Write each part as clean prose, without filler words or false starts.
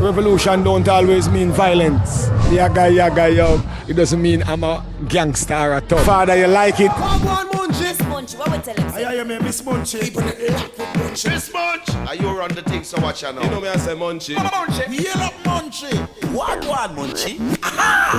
revolution don't always mean violence. Yaga, yaga, yo. It doesn't mean I'm a gangster or a tough. Father, you like it? Wha Gwaan Munchy. Miss Munchy, what we tell him? I hear me, Miss Munchy. People that laugh with Munchy. Miss Munchy. Are you run the thing, so watch her now? You know me, I say Munchy. Yell up Munchy. Wha Gwaan Munchy.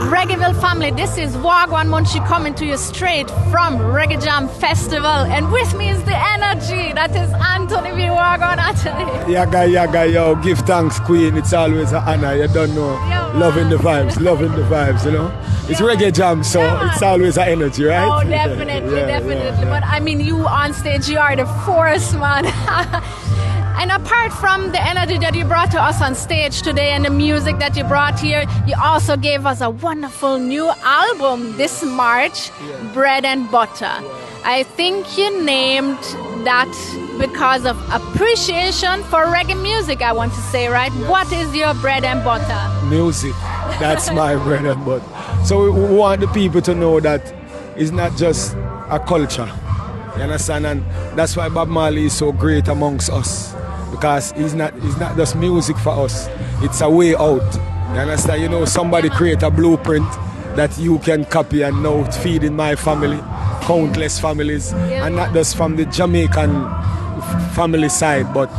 Reggaeville family, this is Wha Gwaan Munchy coming to you straight from Reggae Jam Festival. And with me is the energy. That is Anthony V. Wha Gwaan Anthony. Yaga, yaga, yo. Give thanks, Queen. It's always an honor. You don't know. Yo, loving the vibes, you know. It's Reggae Jam, so it's always an energy, right? Oh, definitely, definitely. Yeah. But I mean, you on stage, you are the force, man. And apart from the energy that you brought to us on stage today and the music that you brought here, you also gave us a wonderful new album this March, Bread and Butter. I think you named that because of appreciation for reggae music, I want to say, right? Yes. What is your bread and butter? Music. That's my bread and butter. So we want the people to know that it's not just a culture. You understand? And that's why Bob Marley is so great amongst us. Because he's not just music for us. It's a way out. You understand? You know, somebody create a blueprint that you can copy and now feed in my family, countless families, and not just from the Jamaican family side, but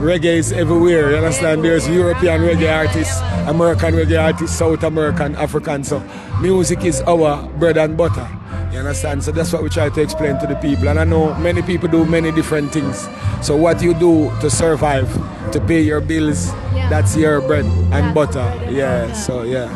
reggae is everywhere. You understand? There's European reggae artists, American reggae artists, South American, African. So music is our bread and butter. You understand? So that's what we try to explain to the people. And I know many people do many different things. So what you do to survive, to pay your bills, that's your bread and butter. Yeah, so yeah.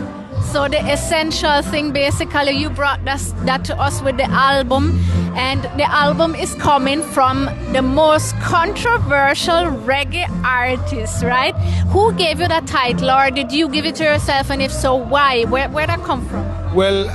So the essential thing, basically, you brought that to us with the album. And the album is coming from the most controversial reggae artist, right? Who gave you that title, or did you give it to yourself? And if so, why? Where that come from? Well,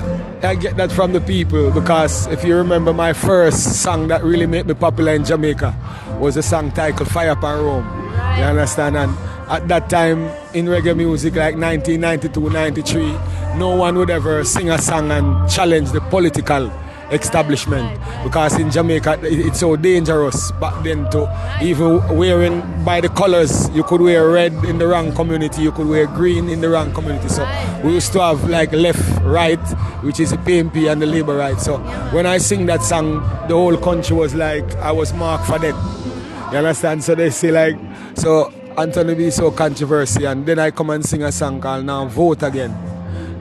I get that from the people, because if you remember, my first song that really made me popular in Jamaica was a song titled Fire Upon Rome. Right. You understand? And at that time in reggae music, like 1992, 93, no one would ever sing a song and challenge the political establishment, because in Jamaica it's so dangerous back then to even wearing by the colors. You could wear red in the wrong community, you could wear green in the wrong community. So we used to have like left, right, which is the PMP and the Labour right. So when I sing that song, the whole country was like I was marked for death. You understand? So they say like, so Anthony be so controversial, and then I come and sing a song called Now Vote Again.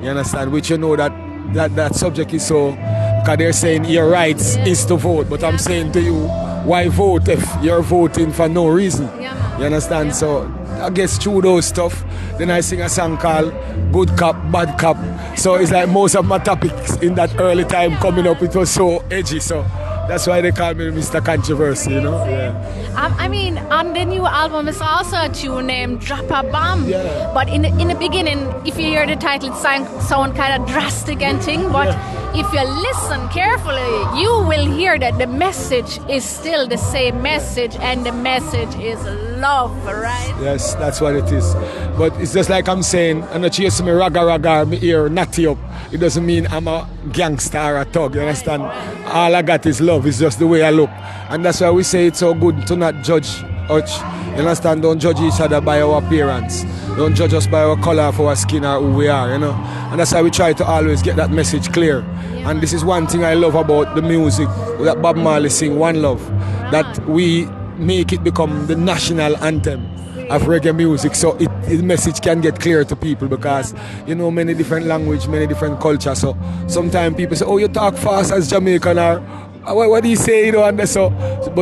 You understand? Which you know that subject is so, because they're saying your rights is to vote, but I'm saying to you, why vote if you're voting for no reason? You understand? So I guess through those stuff, then I sing a song called Good Cop, Bad Cop. So it's like most of my topics in that early time coming up, it was so edgy. So that's why they call me Mr. Controversy, you know? Yeah. I mean, on the new album is also a tune named Drop a Bomb. Yeah. But in the beginning, if you hear the title, it sound kind of drastic and thing. But if you listen carefully, you will hear that the message is still the same message, and the message is love, right? Yes, that's what it is. But it's just like I'm saying, I'm not chasing me raga, me ear natty up. It doesn't mean I'm a gangster or a thug, you understand? All I got is love, it's just the way I look. And that's why we say it's so good to not judge much. You understand? Don't judge each other by our appearance. Don't judge us by our color of our skin or who we are, you know? And that's why we try to always get that message clear. And this is one thing I love about the music that Bob Marley sing, One Love, that we make it become the national anthem of reggae music, so the message can get clear to people, because you know many different language, many different cultures. So sometimes people say, oh, you talk fast as Jamaican, or what do you say, you know? And so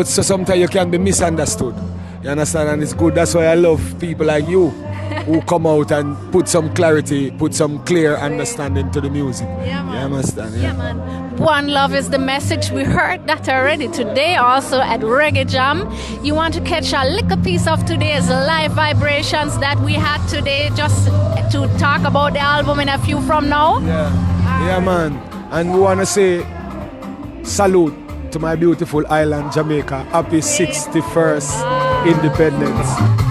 sometimes you can be misunderstood. You understand? And it's good. That's why I love people like you who come out and put some clarity, put some clear understanding to the music. Yeah, man. You understand? Yeah, man. One love is the message. We heard that already today also at Reggae Jam. You want to catch a little piece of today's live vibrations that we had today, just to talk about the album in a few from now? Yeah, man. And we want to say salute to my beautiful island, Jamaica. Happy 61st independence.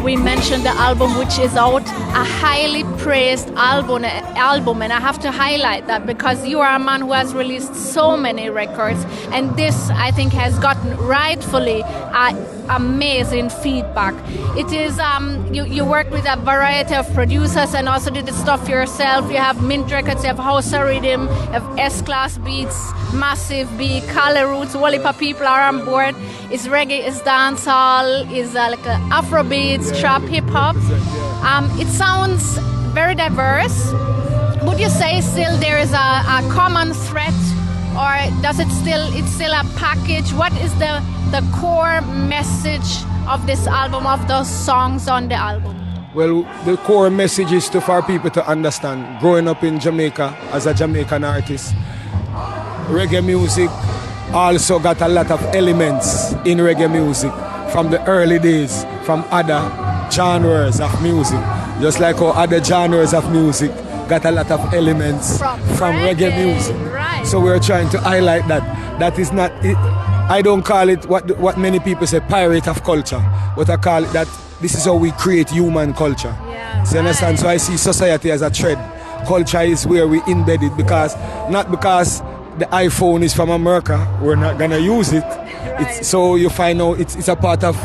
we mentioned the album which is out, a highly praised album, and I have to highlight that because you are a man who has released so many records, and this I think has gotten rightfully amazing feedback. It is you work with a variety of producers and also did the stuff yourself. You have Mint Records, you have House of Rhythm, you have S-Class Beats, Massive B, Kale Roots, whole heap of people are on board. It's reggae, it's dancehall, it's like Afrobeats, trap, hip hop. It sounds very diverse. Would you say still there is a common thread, or does it's still a package? What is the core message of this album, of those songs on the album? Well, the core message is for people to understand, growing up in Jamaica as a Jamaican artist, reggae music also got a lot of elements in reggae music from the early days, from other genres of music. Just like how other genres of music got a lot of elements from reggae music. Right. So we're trying to highlight that. That is not, I don't call it what many people say, pirate of culture, but I call it that this is how we create human culture. Yeah, so you understand? So I see society as a thread. Culture is where we embed it, not because the iPhone is from America, we're not gonna use it. Right. So you find out it's a part of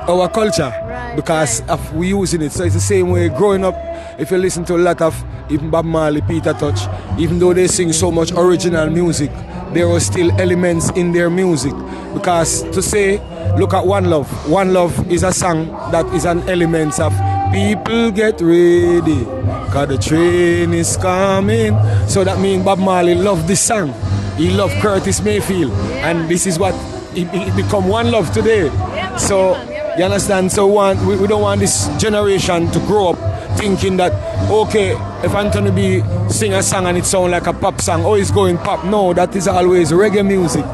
our culture because of we using it. So it's the same way growing up. If you listen to a lot of even Bob Marley, Peter Touch, even though they sing so much original music, there are still elements in their music. Because to say, look at One Love. One Love is a song that is an element of people get ready, cause the train is coming. So that means Bob Marley loved this song. He loved Curtis Mayfield. And this is what it become One Love today. So you understand? So we don't want this generation to grow up thinking that, okay, if Anthony B sing a song and it sounds like a pop song, oh, it's going pop. No, that is always reggae music.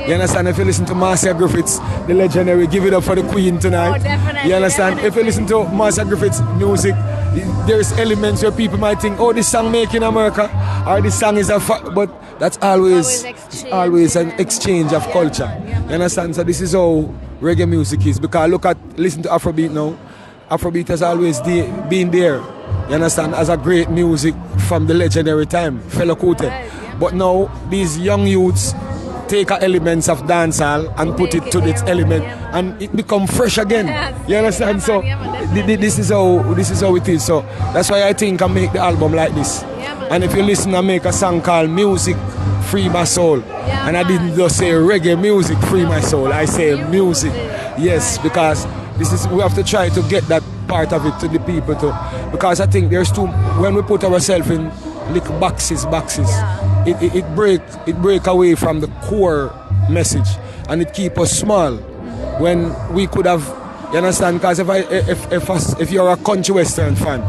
You understand? If you listen to Marcia Griffiths, the legendary, give it up for the Queen tonight. Oh, definitely. You understand? Definitely. If you listen to Marcia Griffiths music, there's elements where people might think, oh, this song made in America, or this song is but that's always an exchange of culture. You understand? So this is how reggae music is. Because listen to Afrobeat now. Afrobeat has always been there, you understand, as a great music from the legendary time, Fela Kuti. But now these young youths take elements of dancehall and put it to its element, and it become fresh again. You understand? So this is how it is. So that's why I think I make the album like this. And if you listen, I make a song called Music Free My Soul. And I didn't just say reggae music free my soul. I say music. Yes, because we have to try to get that part of it to the people too. Because I think there's when we put ourselves in little boxes, it break away from the core message, and it keep us small when we could have, you understand? Because if you're a country western fan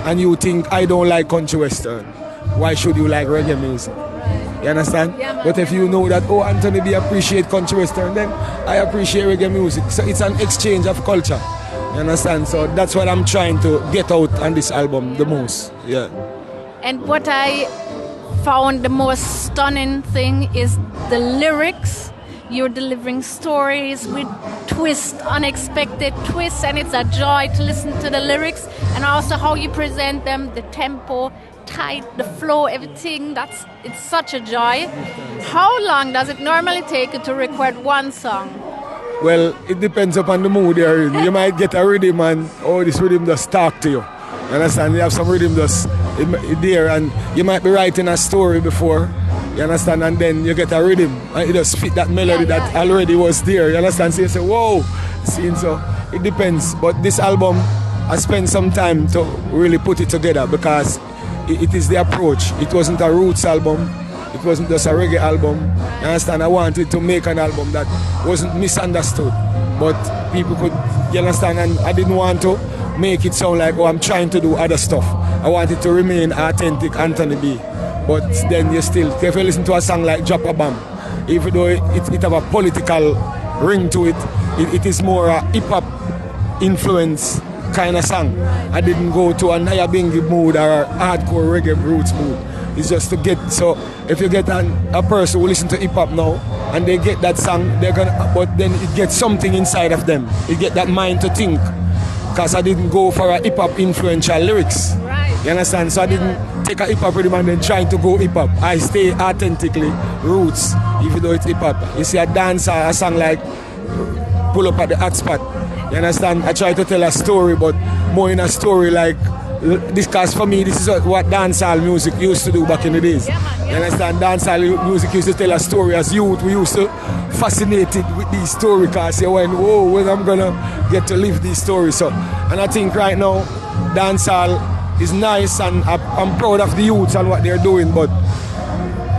and you think I don't like country western, why should you like reggae music? You understand? But if you know that, oh, Anthony B appreciate country western, then I appreciate reggae music. So it's an exchange of culture. You understand? So that's what I'm trying to get out on this album the most. Yeah. And what I found the most stunning thing is the lyrics. You're delivering stories with twists, unexpected twists, and it's a joy to listen to the lyrics, and also how you present them, the tempo, tight, the flow, everything. It's such a joy. How long does it normally take you to record one song? Well, it depends upon the mood you're in. You might get a rhythm and this rhythm just talk to you. You understand? You have some rhythm just there, and you might be writing a story before. You understand? And then you get a rhythm and it just fit that melody that already was there. You understand? So you say, whoa. See, so it depends. But this album, I spent some time to really put it together because it is the approach. It wasn't a roots album. It wasn't just a reggae album. You understand? I wanted to make an album that wasn't misunderstood, but people could, you understand? And I didn't want to make it sound like, oh, I'm trying to do other stuff. I wanted to remain authentic Anthony B. But then if you listen to a song like Drop a Bomb, even though it have a political ring to it, it is more a hip-hop influence kind of song. I didn't go to a Nyabingi mood or a hardcore reggae roots mood. It's just to get, so if you get a person who listen to hip-hop now and they get that song, but then it gets something inside of them. It get that mind to think. because I didn't go for a hip-hop influential lyrics. Right. You understand? So I didn't take a hip-hop rhythm and then trying to go hip-hop. I stay authentically roots, even though it's hip-hop. You see a dance, a song like Pull Up at the Hot Spot. You understand? I try to tell a story, but more in a story like this, because for me, this is what dancehall music used to do back in the days. Yeah, man, yeah. You understand? Dancehall music used to tell a story. As youth, we used to fascinated with these stories because you went, whoa, when I'm gonna get to live these stories. So, and I think right now, dancehall is nice, and I'm proud of the youths and what they're doing, but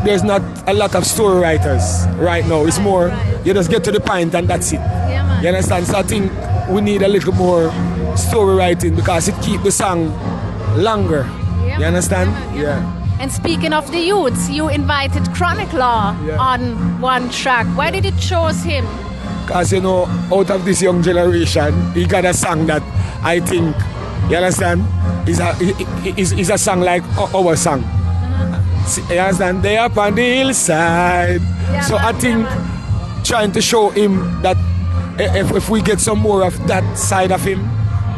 there's not a lot of story writers right now. It's more, you just get to the point and that's it. Yeah, man. You understand? So I think we need a little more story writing because it keeps the song longer. Yeah, You understand? yeah. And speaking of the youths, you invited Chronic Law on one track. Why did you choose him? Because, you know, out of this young generation, he got a song that I think, you understand, is a song like our song. You understand? They up on the hillside. Yeah, So man, I think trying to show him that if we get some more of that side of him,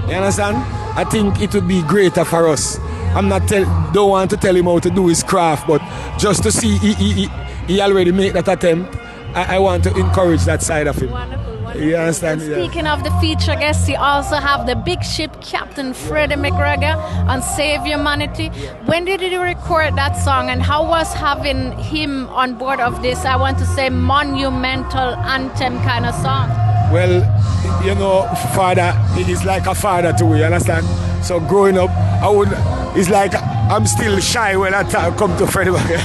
you understand? I think it would be greater for us. I'm not don't want to tell him how to do his craft, but just to see he already made that attempt, I want to encourage that side of him. Wonderful, wonderful. You understand? And speaking of the feature guests, you also have the big ship captain Freddie McGregor on Save Humanity. When did you record that song, and how was having him on board of this, I want to say, monumental anthem kind of song? Well, you know, father, he's like a father to me, you understand? So growing up, it's like I'm still shy when I come to Freddie McGregor.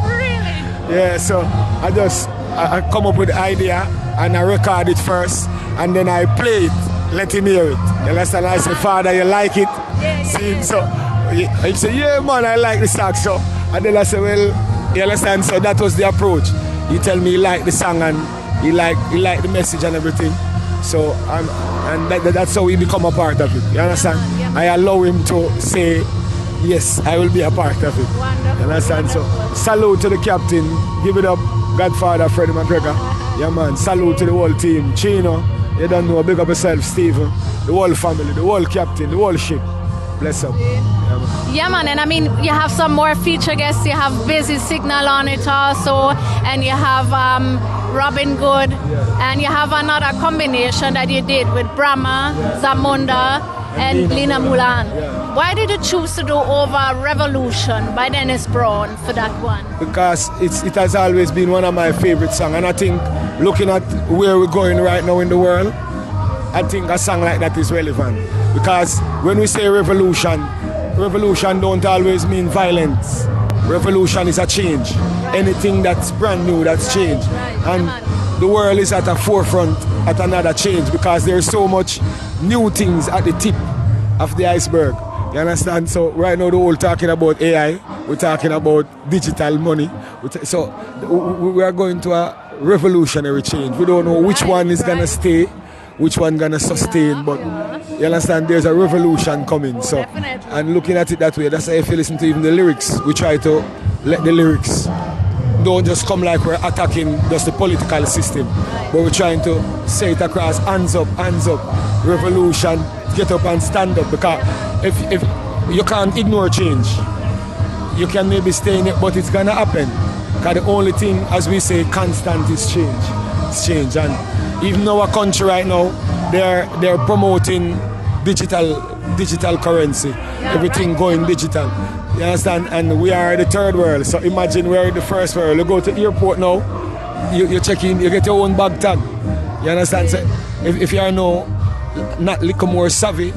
Really? Yeah, so I come up with the idea and I record it first and then I play it, let him hear it. You understand? I say, Father, you like it? Yeah. See, so he say, yeah, man, I like the song. So, and then I say, well, you understand? So that was the approach. He tell me he like the song and he like the message and everything. So that's how he become a part of it. You understand? Yeah. I allow him to say, yes, I will be a part of it. Wonderful. You understand? Wonderful. So salute to the captain. Give it up, Godfather Freddie McGregor. Yeah, man. Salute to the whole team. Chino, you don't know. Big up yourself, Stephen. The whole family, the whole captain, the whole ship. Bless up. Yeah, man, and I mean, you have some more feature guests. You have Busy Signal on it also, and you have Robin Good, and you have another combination that you did with Bramma, Zamunda, and Lina Mulan. Why did you choose to do Over Revolution by Dennis Brown for that one? Because it has always been one of my favorite songs, and I think looking at where we're going right now in the world, I think a song like that is relevant. Because when we say revolution don't always mean violence. Revolution is a change. Right. Anything that's brand new, that's change. Right. And the world is at a forefront at another change because there's so much new things at the tip of the iceberg. You understand? So right now the whole talking about AI, we're talking about digital money. So we are going to a revolutionary change. We don't know which one is going to stay, which one gonna sustain, but you understand there's a revolution coming. So Definitely. and looking at it that way, that's why if you listen to even the lyrics, we try to let the lyrics don't just come like we're attacking just the political system, but we're trying to say it across, hands up, revolution, get up and stand up, because if you can't ignore change, you can maybe stay in it, but it's gonna happen, because the only thing, as we say, constant is change. It's change. And even our country right now, they're promoting digital currency, everything going digital. You understand? And we are the third world. So imagine we're in the first world. You go to the airport now, you check in, you get your own bag tag. You understand? So if you are now not little more savvy,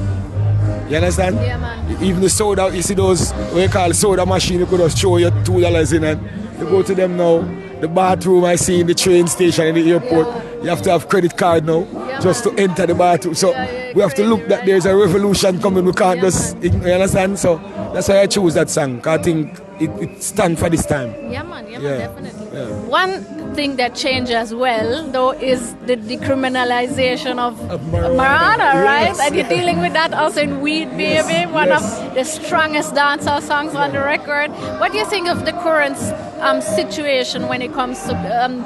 you understand? Yeah, man. Even the soda, you see those what you call soda machine, you could just throw your $2 in and you go to them now. The bathroom I see in the train station in the airport, you have to have credit card now just to enter the bathroom. So we have to look that there's a revolution coming. We can't just, you understand? So that's why I choose that song. I think it stands for this time. Yeah, man, definitely. Yeah. One thing that changed as well, though, is the decriminalization of marijuana, right? Yes, And you're dealing with that also in Weed Baby, one of the strongest dancehall songs on the record. What do you think of the current situation when it comes to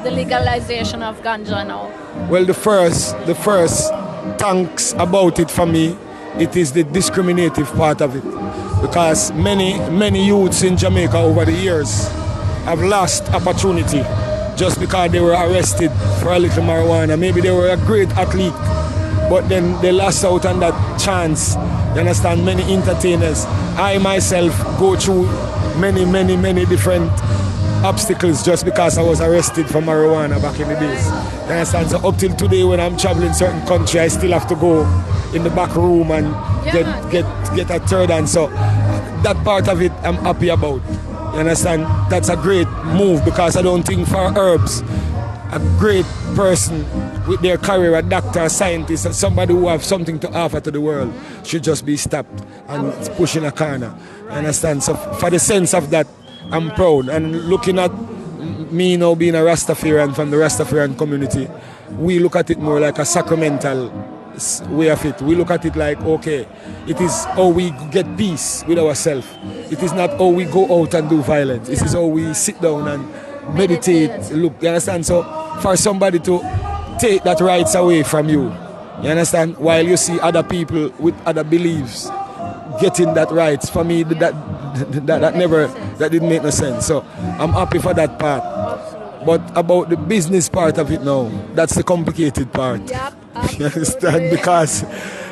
the legalization of ganja now? Well, the first thanks about it for me, it is the discriminative part of it. Because many youths in Jamaica over the years have lost opportunity just because they were arrested for a little marijuana. Maybe they were a great athlete, but then they lost out on that chance. You understand? Many entertainers. I myself go through many different obstacles just because I was arrested for marijuana back in the days. You understand? So up till today when I'm traveling certain country, I still have to go in the back room and get a third hand. So that part of it I'm happy about. You understand? That's a great move because I don't think for herbs, a great person with their career, a doctor, a scientist, somebody who have something to offer to the world should just be stopped and pushed in a corner. You understand? So for the sense of that, I'm proud. And looking at me now being a Rastafarian from the Rastafarian community, we look at it more like a sacramental way of it. We look at it like, okay, it is how we get peace with ourselves. It is not how we go out and do violence. It is how we sit down and meditate. Look, you understand? So for somebody to take that rights away from you, you understand? While you see other people with other beliefs getting that rights, for me that didn't make no sense. So I'm happy for that part. But about the business part of it now, that's the complicated part. Yep, you understand? Because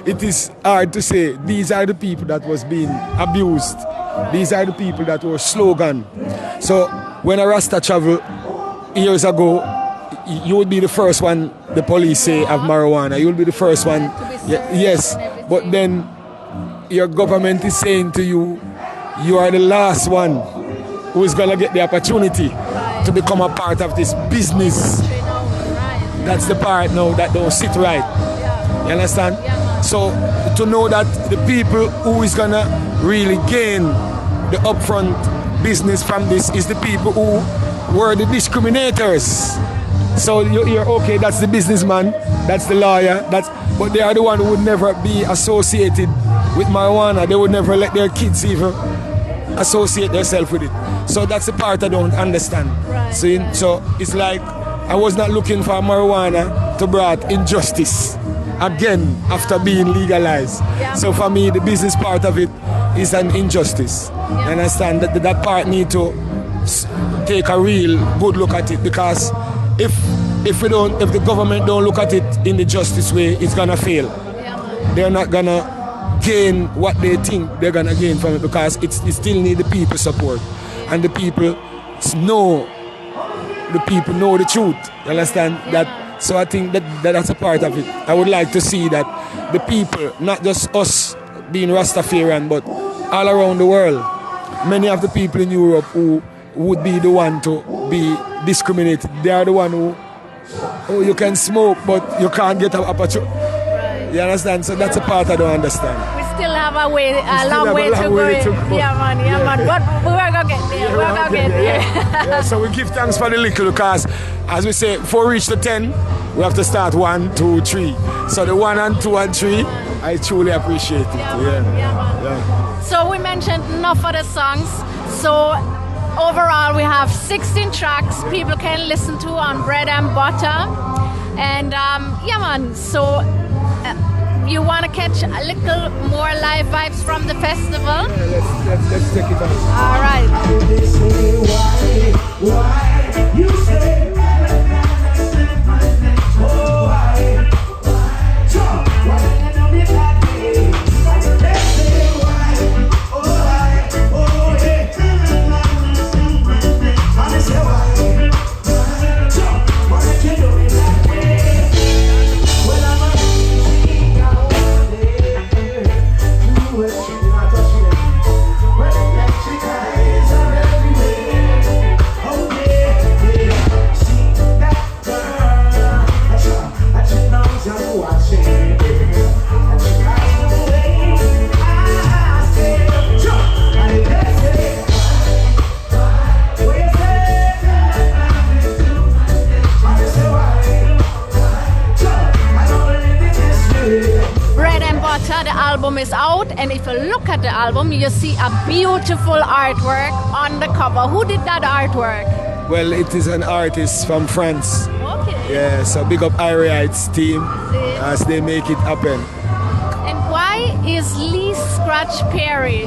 it is hard to say these are the people that was being abused. These are the people that were slogan. So when a Rasta travel years ago, you would be the first one the police say have marijuana. You will be the first one. Yes, but then your government is saying to you, you are the last one who is going to get the opportunity to become a part of this business. That's the part now that don't sit right. You understand? So to know that the people who is going to really gain the upfront business from this is the people who were the discriminators. So you're okay, that's the businessman, that's the lawyer, but they are the one who would never be associated with marijuana. They would never let their kids even associate themselves with it. So that's the part I don't understand. Right. So it's like I was not looking for marijuana to bring injustice again after being legalized. Yeah. So for me, the business part of it is an injustice. Yeah. You understand? That part need to take a real good look at it, because if the government don't look at it in the justice way, it's gonna fail. Yeah. They're not gonna gain what they think they're gonna gain from it, because it still need the people support, and the people know the truth. You understand? Yeah. That, so I think that's a part of it. I would like to see that the people, not just us being Rastafarian, but all around the world, many of the people in Europe who would be the one to be discriminated, they are the one who, oh, you can smoke but you can't get an opportunity. Right. You understand? So that's a part I don't understand. We still have a long way to go. Yeah, man. But we're gonna get there. We're gonna get there. Yeah, so we give thanks for the little, because as we say, before we reach the 10, we have to start 1, 2, 3. So the 1 and 2 and 3, I truly appreciate it. Yeah. So we mentioned enough of the songs. So overall, we have 16 tracks people can listen to on Bread and Butter. And yeah, man. So you want to catch a little more live vibes from the festival? Yeah, let's take it on. All right. Why you say The album is out, and if you look at the album, you see a beautiful artwork on the cover. Who did that artwork? Well, it is an artist from France. Okay. Yeah, so big up Irites team as they make it happen. And why is Lee Scratch Perry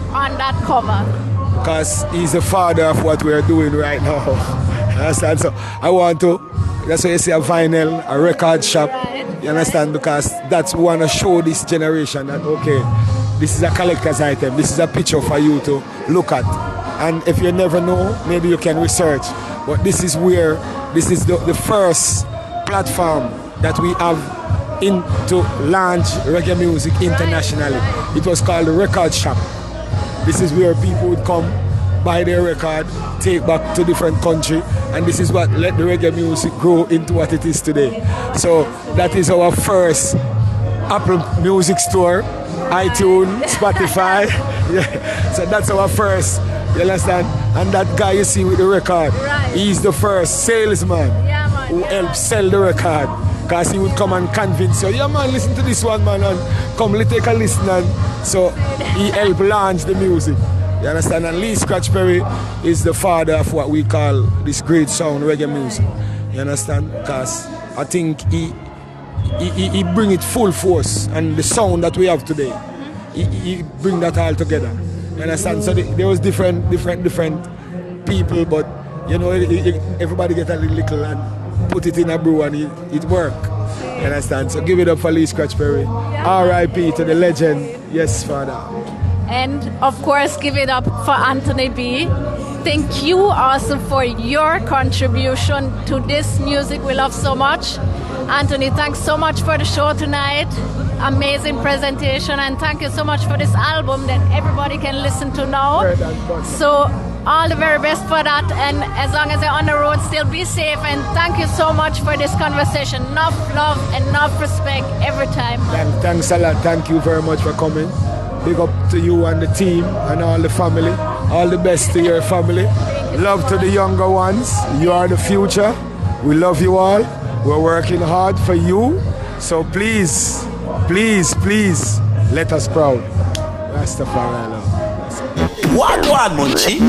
on that cover? Because he's the father of what we're doing right now. Understand? So I want to, that's why you see a vinyl, a record shop. You understand? Because that's we want to show this generation that, okay, this is a collector's item. This is a picture for you to look at. And if you never know, maybe you can research. But this is where, this is the first platform that we have to launch reggae music internationally. It was called the Record Shop. This is where people would come, buy their record, take back to different country, and this is what let the reggae music grow into what it is today. So that is our first Apple Music Store, iTunes, Spotify. Yeah. So that's our first, you understand? And that guy you see with the record, he's the first salesman who helped sell the record. Because he would come and convince you, yeah man, listen to this one man, and come take a listen. And so he helped launch the music. You understand? And Lee Scratch Perry is the father of what we call this great sound, reggae music. You understand? Because I think he bring it full force, and the sound that we have today, he bring that all together. You understand? So there was different people, but you know, everybody get a little and put it in a brew and it work. You understand? So give it up for Lee Scratch Perry. R.I.P. to the legend. Yes, Father. And of course, give it up for Anthony B. Thank you also for your contribution to this music we love so much. Anthony, thanks so much for the show tonight. Amazing presentation, and thank you so much for this album that everybody can listen to now. So all the very best for that, and as long as you're on the road, still be safe, and thank you so much for this conversation. Enough love and enough respect every time. Thanks a lot. Thank you very much for coming. Big up to you and the team and all the family. All the best to your family. Love to the younger ones. You are the future. We love you all. We're working hard for you. So please, please, please, let us proud. Rastafari love. Wha Gwaan Munchy.